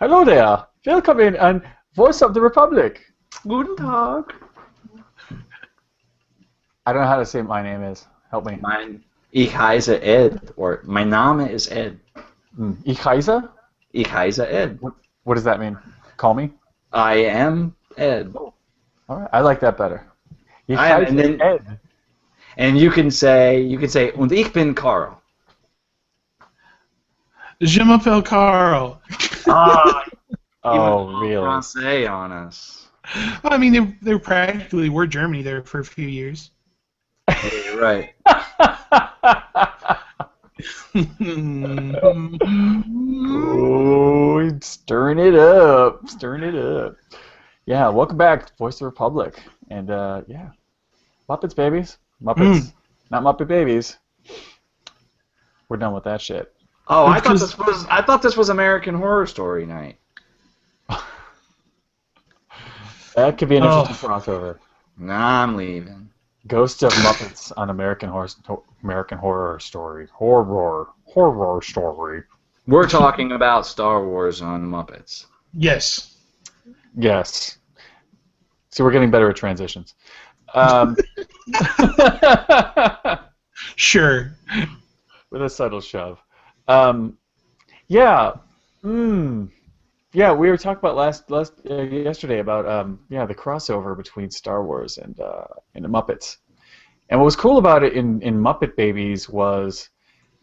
Hello there. Willkommen an Voice of the Republic. Guten Tag. I don't know how to say what my name is. Help me. Ich heiße Ed, or mein Name is Ed. Ich heiße? Ich heiße Ed. What does that mean? Call me? I am Ed. Oh. All right. I like that better. Ich I am, heiße and then, Ed. And you can say, und ich bin Carl. Je m'appelle Carl. Oh, really? Francais on us. Well, I mean, they practically were Germany there for a few years. Yeah, you're right. Oh, stirring it up. Stirring it up. Yeah, welcome back to Voice of the Republic. And, yeah, Muppets, babies. Muppets. Not Muppet babies. We're done with that shit. Oh, I thought this was American Horror Story night. That could be an interesting crossover. Nah, I'm leaving. Ghost of Muppets on American Horror Story. Horror Story. We're talking about Star Wars on Muppets. Yes. Yes. See, we're getting better at transitions. Sure. With a subtle shove. Yeah. Yeah, we were talking about yesterday about the crossover between Star Wars and the Muppets. And what was cool about it in Muppet Babies was,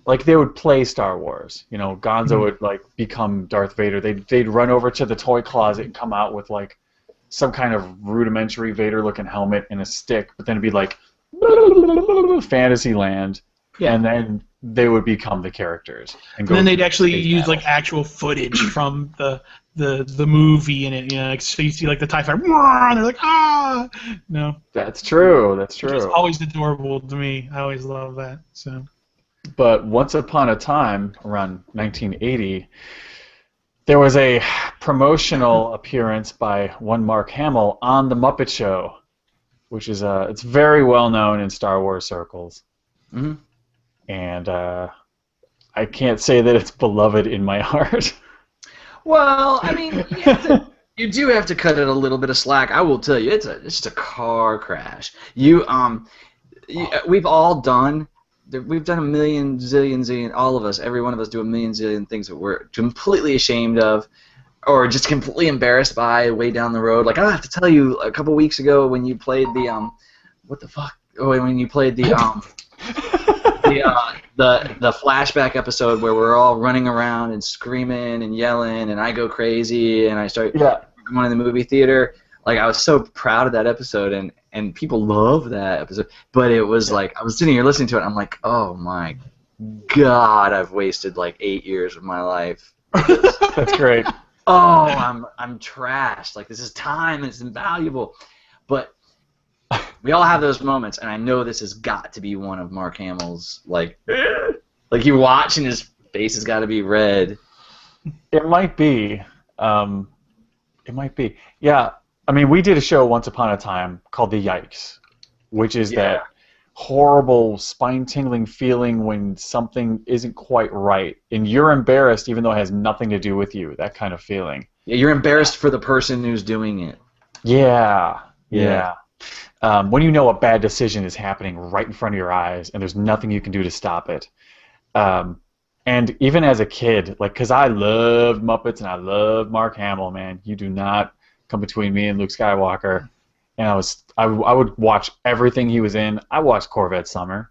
like, they would play Star Wars. You know, Gonzo would, like, become Darth Vader. They'd run over to the toy closet and come out with, like, some kind of rudimentary Vader-looking helmet and a stick, but then it'd be like Fantasyland, and then they would become the characters. And then they'd actually use like actual footage from the movie in it. You know, like, so you see like the TIE Fighter, and they're like, ah, no. That's true. That's true. It's always adorable to me. I always love that. So. But once upon a time, around 1980. There was a promotional appearance by one Mark Hamill on the Muppet Show, which is it's very well known in Star Wars circles, and I can't say that it's beloved in my heart. Well, I mean, you do have to cut it a little bit of slack. I will tell you, it's just a car crash. We've all done. We've done a million, zillion, all of us, every one of us do a million, zillion things that we're completely ashamed of or just completely embarrassed by way down the road. Like, I have to tell you, a couple weeks ago when you played the, what the fuck? Oh, when you played the, the flashback episode where we're all running around and screaming and yelling and I go crazy and I start going to the movie theater. Like, I was so proud of that episode, and people love that episode. But it was like, I was sitting here listening to it, and I'm like, oh my God, I've wasted like 8 years of my life. That's great. Oh, I'm trashed. Like, this is time, and it's invaluable. But we all have those moments, and I know this has got to be one of Mark Hamill's, like you watch, and his face has got to be red. It might be. It might be. Yeah. I mean, we did a show once upon a time called The Yikes, which is that horrible, spine-tingling feeling when something isn't quite right, and you're embarrassed even though it has nothing to do with you, that kind of feeling. Yeah, you're embarrassed for the person who's doing it. Yeah. When you know a bad decision is happening right in front of your eyes and there's nothing you can do to stop it. And even as a kid, like, because I loved Muppets and I loved Mark Hamill, man, you do not come between me and Luke Skywalker, and I would watch everything he was in. I watched Corvette Summer,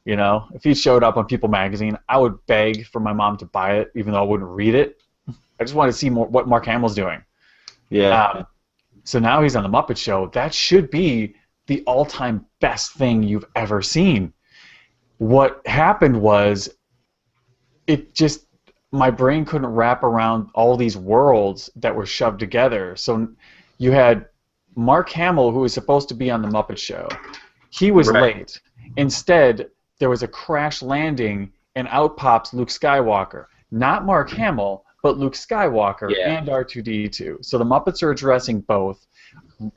you know. If he showed up on People magazine, I would beg for my mom to buy it, even though I wouldn't read it. I just wanted to see more what Mark Hamill's doing. Yeah. So now he's on the Muppet Show. That should be the all-time best thing you've ever seen. What happened was, my brain couldn't wrap around all these worlds that were shoved together. So you had Mark Hamill, who was supposed to be on the Muppet Show. He was late. Instead, there was a crash landing, and out pops Luke Skywalker. Not Mark Hamill, but Luke Skywalker and R2-D2. So the Muppets are addressing both.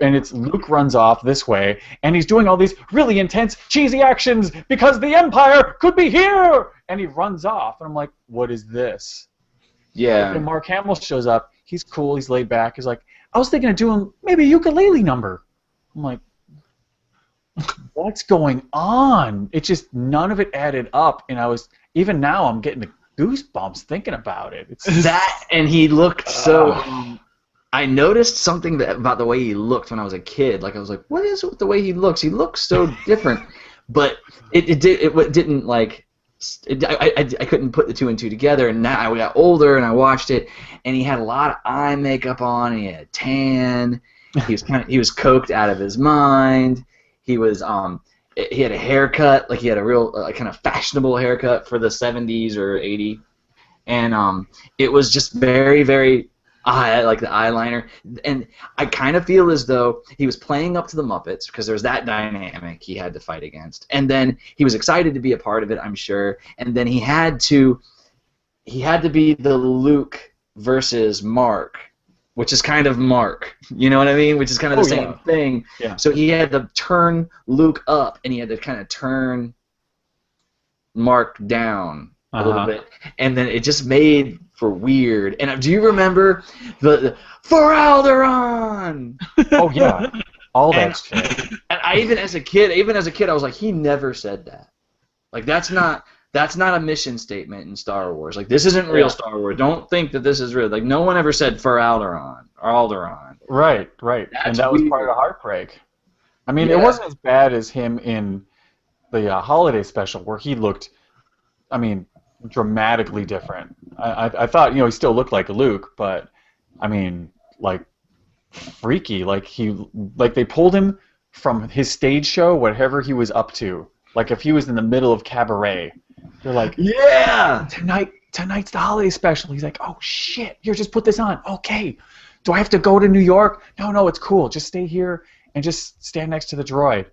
And it's Luke runs off this way, and he's doing all these really intense, cheesy actions because the Empire could be here! And he runs off, and I'm like, what is this? Yeah. And Mark Hamill shows up. He's cool. He's laid back. He's like, I was thinking of doing maybe a ukulele number. I'm like, what's going on? It just, none of it added up, and even now I'm getting the goosebumps thinking about it. It's that, and he looked so. I noticed something about the way he looked when I was a kid. Like I was like, what is it with the way he looks? He looks so different, but it didn't like. I couldn't put the two and two together, and now I got older and I watched it, and he had a lot of eye makeup on, and he had a tan. He was coked out of his mind. He had a haircut, like he had a real kind of fashionable haircut for the 70s or 80s, and it was just very, very like the eyeliner, and I kind of feel as though he was playing up to the Muppets because there's that dynamic he had to fight against, and then he was excited to be a part of it, I'm sure, and then he had to be the Luke versus Mark, which is kind of Mark, you know what I mean? Which is kind of the same thing. Yeah. So he had to turn Luke up, and he had to kind of turn Mark down a little bit, and then it just made for weird. And do you remember the for Alderaan? Oh yeah, all that shit. And even as a kid, I was like, he never said that. Like that's not a mission statement in Star Wars. Like this isn't real Star Wars. Don't think that this is real. Like no one ever said for Alderaan or Alderaan. Right. And that was part of the heartbreak. I mean, it wasn't as bad as him in the holiday special where he looked, I mean, dramatically different. I thought, he still looked like Luke, but I mean, like freaky. Like they pulled him from his stage show, whatever he was up to. Like if he was in the middle of cabaret, they're like, yeah, tonight's the holiday special. He's like, oh shit, here, just put this on. Okay, do I have to go to New York? No, it's cool. Just stay here and just stand next to the droid.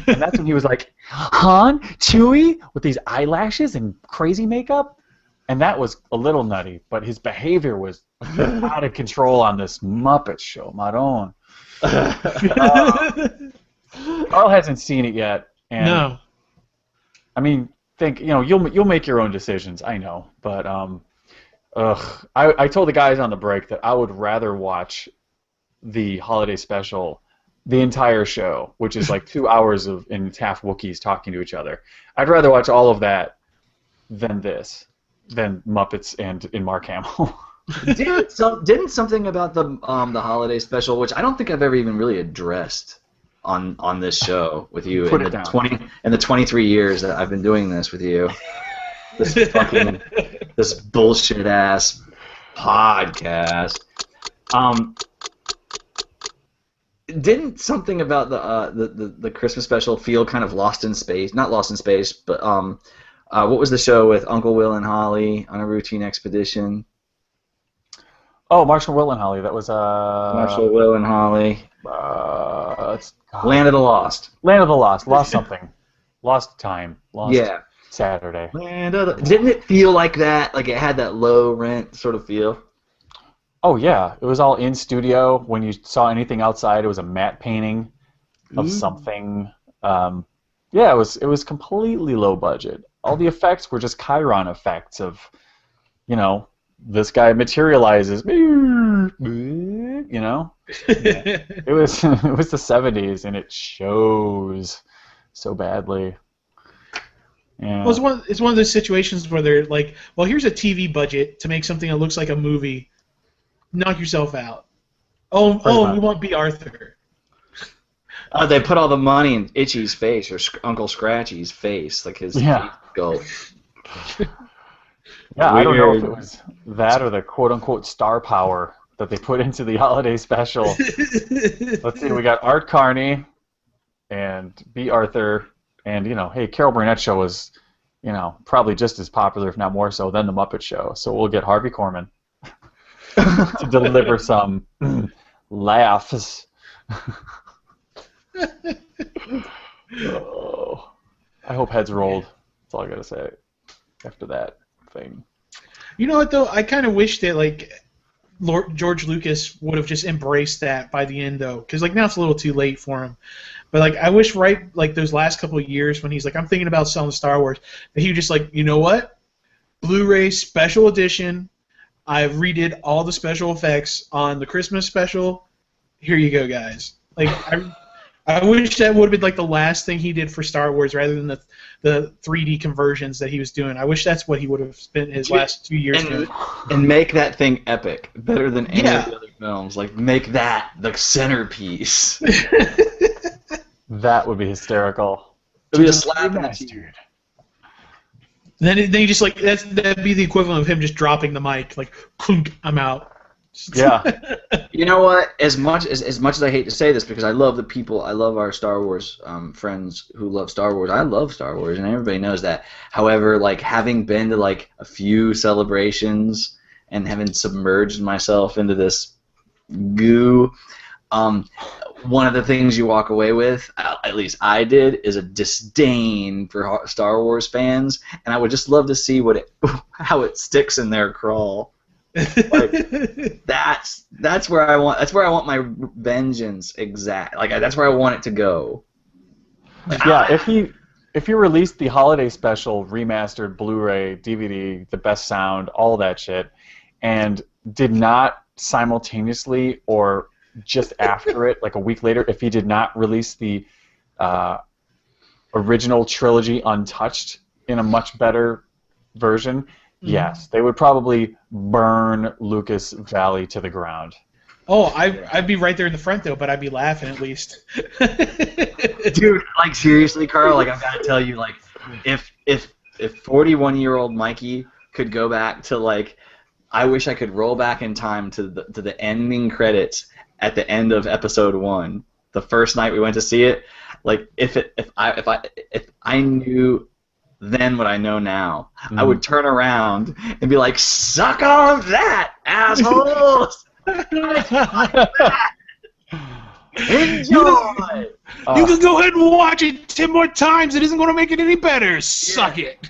And that's when he was like, Han, Chewie, with these eyelashes and crazy makeup. And that was a little nutty, but his behavior was out of control on this Muppet Show, Maron. Carl hasn't seen it yet. And, no. I mean, you'll make your own decisions, I know. But I told the guys on the break that I would rather watch the holiday special, the entire show, which is like 2 hours and it's half Wookiees talking to each other. I'd rather watch all of that than Muppets and Mark Hamill. Didn't something about the holiday special, which I don't think I've ever even really addressed on this show with you in the 23 years that I've been doing this with you. This bullshit ass podcast. Didn't something about the Christmas special feel kind of lost in space? Not lost in space, but what was the show with Uncle Will and Holly on a routine expedition? Oh, Marshall, Will and Holly. That was Marshall, Will and Holly. Land of the Lost. Land of the Lost. Lost something. Lost time. Lost Saturday. Didn't it feel like that? Like it had that low rent sort of feel? Oh yeah, it was all in studio. When you saw anything outside, it was a matte painting of something. Yeah, it was completely low budget. All the effects were just Chiron effects of, this guy materializes. It was the 70s, and it shows so badly. Yeah. Well, it's one of those situations where they're like, well, here's a TV budget to make something that looks like a movie. Knock yourself out. Oh, we want B. Arthur. They put all the money in Itchy's face or Uncle Scratchy's face, like his teeth go. Yeah, I don't know if it was that or the quote-unquote star power that they put into the holiday special. Let's see, we got Art Carney and B. Arthur, and hey, Carol Burnett show was, probably just as popular, if not more so, than the Muppet Show. So we'll get Harvey Korman to deliver some laughs. Oh, I hope heads rolled. That's all I gotta say after that thing. You know what though? I kind of wish that George Lucas would have just embraced that by the end though, because now it's a little too late for him. But I wish those last couple of years when he's like, I'm thinking about selling Star Wars, that he would just you know what? Blu-ray special edition. I redid all the special effects on the Christmas special. Here you go, guys. Like I wish that would have been like the last thing he did for Star Wars rather than the 3D conversions that he was doing. I wish that's what he would have spent his last 2 years doing. And make that thing epic, better than any of the other films. Like, make that the centerpiece. That would be hysterical. It would be a slap in the teeth. Then you just like that'd be the equivalent of him just dropping the mic, like, clunk, I'm out. Yeah. You know what? As much as I hate to say this, because I love the people, I love our Star Wars friends who love Star Wars. I love Star Wars, and everybody knows that. However, like, having been to like a few celebrations and having submerged myself into this goo, one of the things you walk away with, at least I did, is a disdain for Star Wars fans, and I would just love to see how it sticks in their crawl. Like, that's where I want my vengeance exact. Like, that's where I want it to go. Like, yeah, if he released the holiday special, remastered Blu-ray, DVD, the best sound, all that shit, and did not simultaneously or just after it, like a week later, if he did not release the original trilogy untouched in a much better version, yes, they would probably burn Lucas Valley to the ground. Oh, I'd be right there in the front though, but I'd be laughing at least. Dude, like, seriously, Carl, like, I've got to tell you, like, if 41-year-old Mikey could go back to, like, I wish I could roll back in time to the ending credits at the end of episode 1, the first night we went to see it. Like, if I knew then what I know now, I would turn around and be like, "Suck on that, assholes! Enjoy." You can go ahead and watch it 10 more times. It isn't going to make it any better. Suck it.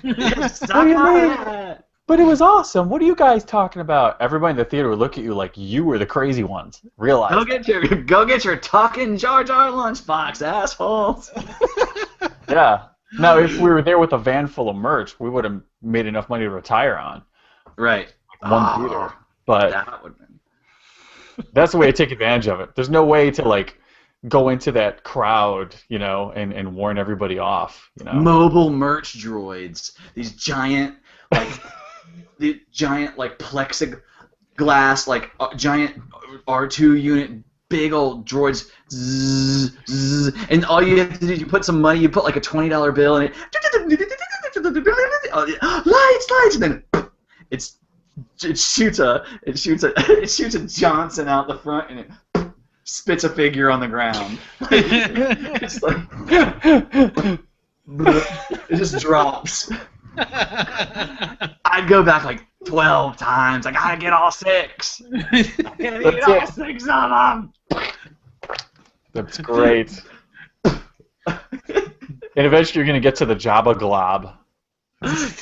Suck on that. But it was awesome. What are you guys talking about? Everybody in the theater would look at you like you were the crazy ones. Realize. Go get your talking Jar Jar lunchbox, assholes. Yeah. Now, if we were there with a van full of merch, we would have made enough money to retire on. Right. One theater. But that would have been. That's the way to take advantage of it. There's no way to, like, go into that crowd, you know, and warn everybody off, you know. Mobile merch droids. These giant, like, plexiglass, like, giant R2 unit, big old droids. Zzz, zzz, and all you have to do is you put some money, you put like a $20 bill in it. Lights, and then it shoots a Johnson out the front, and it spits a figure on the ground. It's like it just drops. I'd go back like 12 times. I gotta get all 6. I gotta get all 6 of them. That's great. And eventually you're going to get to the Jabba Glob.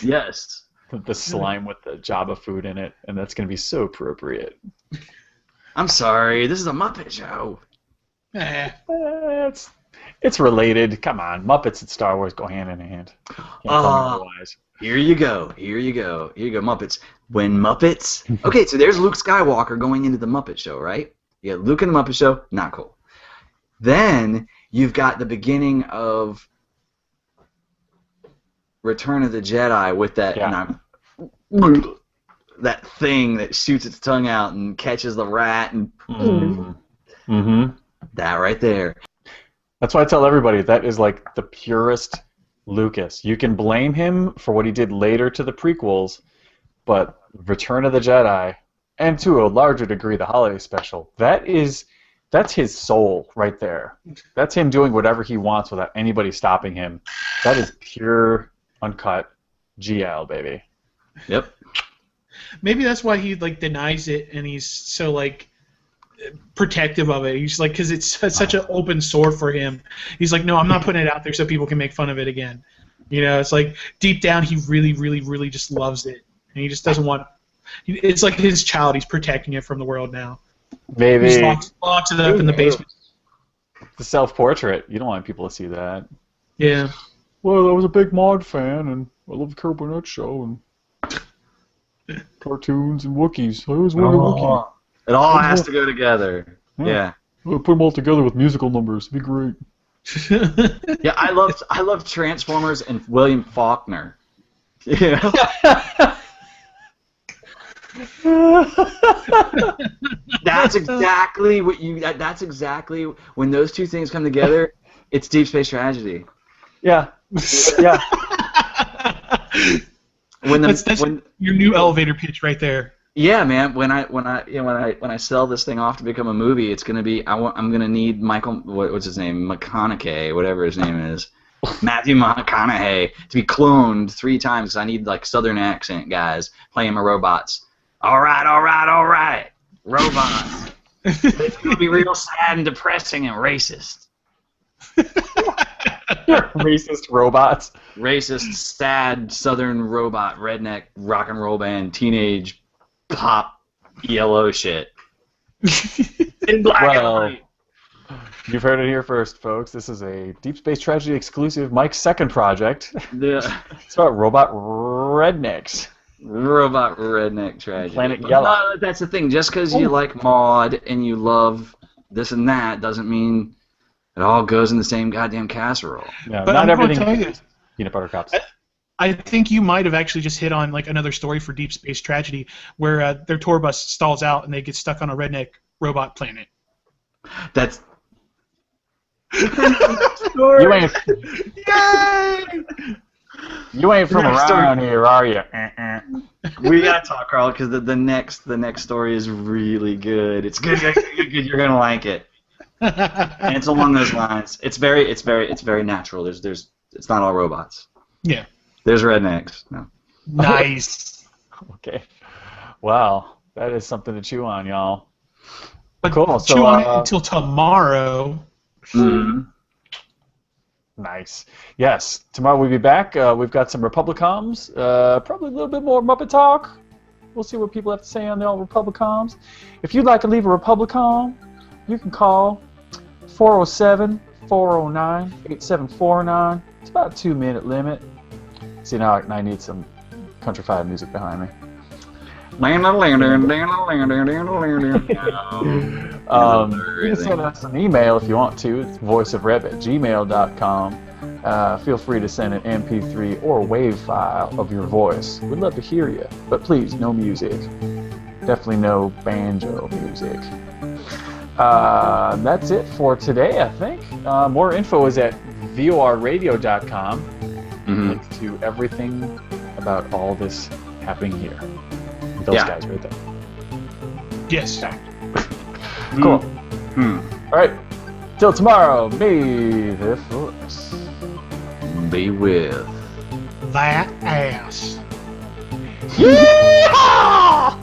Yes. The slime with the Jabba food in it, and that's going to be so appropriate. I'm sorry, this is a Muppet Show. It's related. Come on, Muppets and Star Wars go hand in hand. Can't tell me otherwise. Here you go, Muppets. When Muppets... Okay, so there's Luke Skywalker going into the Muppet Show, right? You got Luke in the Muppet Show, not cool. Then you've got the beginning of Return of the Jedi with that that thing that shoots its tongue out and catches the rat and that right there. That's why I tell everybody that is like the purest Lucas. You can blame him for what he did later to the prequels, but Return of the Jedi, and to a larger degree the holiday special, that's his soul right there. That's him doing whatever he wants without anybody stopping him. That is pure, uncut GL, baby. Yep. Maybe that's why he like denies it, and he's so like protective of it. He's like, because it's such an open sore for him. He's like, no, I'm not putting it out there so people can make fun of it again. You know, it's like deep down he really, really, really just loves it, and he just doesn't want. It's like his child. He's protecting it from the world now. Maybe. He just locks it up in the basement. The self-portrait. You don't want people to see that. Yeah. Well, I was a big Maude fan, and I love the Kerr Burnett show. And Cartoons and Wookiees. I always wanted a Wookiee. It all has to go together. Yeah. We'll put them all together with musical numbers. It'd be great. Yeah, I love Transformers and William Faulkner. Yeah. That's exactly what you. That's exactly when those two things come together. It's Deep Space Tragedy. Yeah. Yeah. That's your new elevator pitch right there. Yeah, man. When I sell this thing off to become a movie, it's gonna be. I'm gonna need Michael. What's his name? McConaughey, whatever his name is. Matthew McConaughey to be cloned 3 times because I need like Southern accent guys playing my robots. All right. Robots. It's gonna be real sad and depressing and racist. Racist robots. Racist, sad Southern robot, redneck rock and roll band, teenage pop, yellow shit. In black and white. You've heard it here first, folks. This is a Deep Space Tragedy exclusive, Mike's second project. Yeah. It's about robot rednecks. Robot redneck tragedy. Planet Yellow. No, that's the thing. Just because you like Maude and you love this and that doesn't mean it all goes in the same goddamn casserole. Yeah, but not I'm everything. Tell you, peanut butter cups. I think you might have actually just hit on like another story for Deep Space Tragedy where their tour bus stalls out and they get stuck on a redneck robot planet. That's. You ain't. Yay! You ain't from around here, are you? We gotta talk, Carl, because the next story is really good. It's good. You're gonna like it. And it's along those lines. It's very natural. It's not all robots. Yeah. There's rednecks. No. Nice. Okay. Wow, that is something to chew on, y'all. But cool. So chew on it until tomorrow. Mm-hmm. Nice. Yes. Tomorrow we'll be back. We've got some Republicans. Probably a little bit more Muppet talk. We'll see what people have to say on the old Republicans. If you'd like to leave a Republican, you can call 407-409-8749. It's about a 2-minute limit. See, now I need some countrified music behind me. You can send us an email if you want to. It's voiceofrep@gmail.com. Feel free to send an MP3 or WAV file of your voice. We'd love to hear you, but please, no music. Definitely no banjo music. That's it for today, I think. More info is at vorradio.com. Links to everything about all this happening here. Those guys right there. Yes. Cool. All right. Till tomorrow, may the force be with that ass. Yeehaw!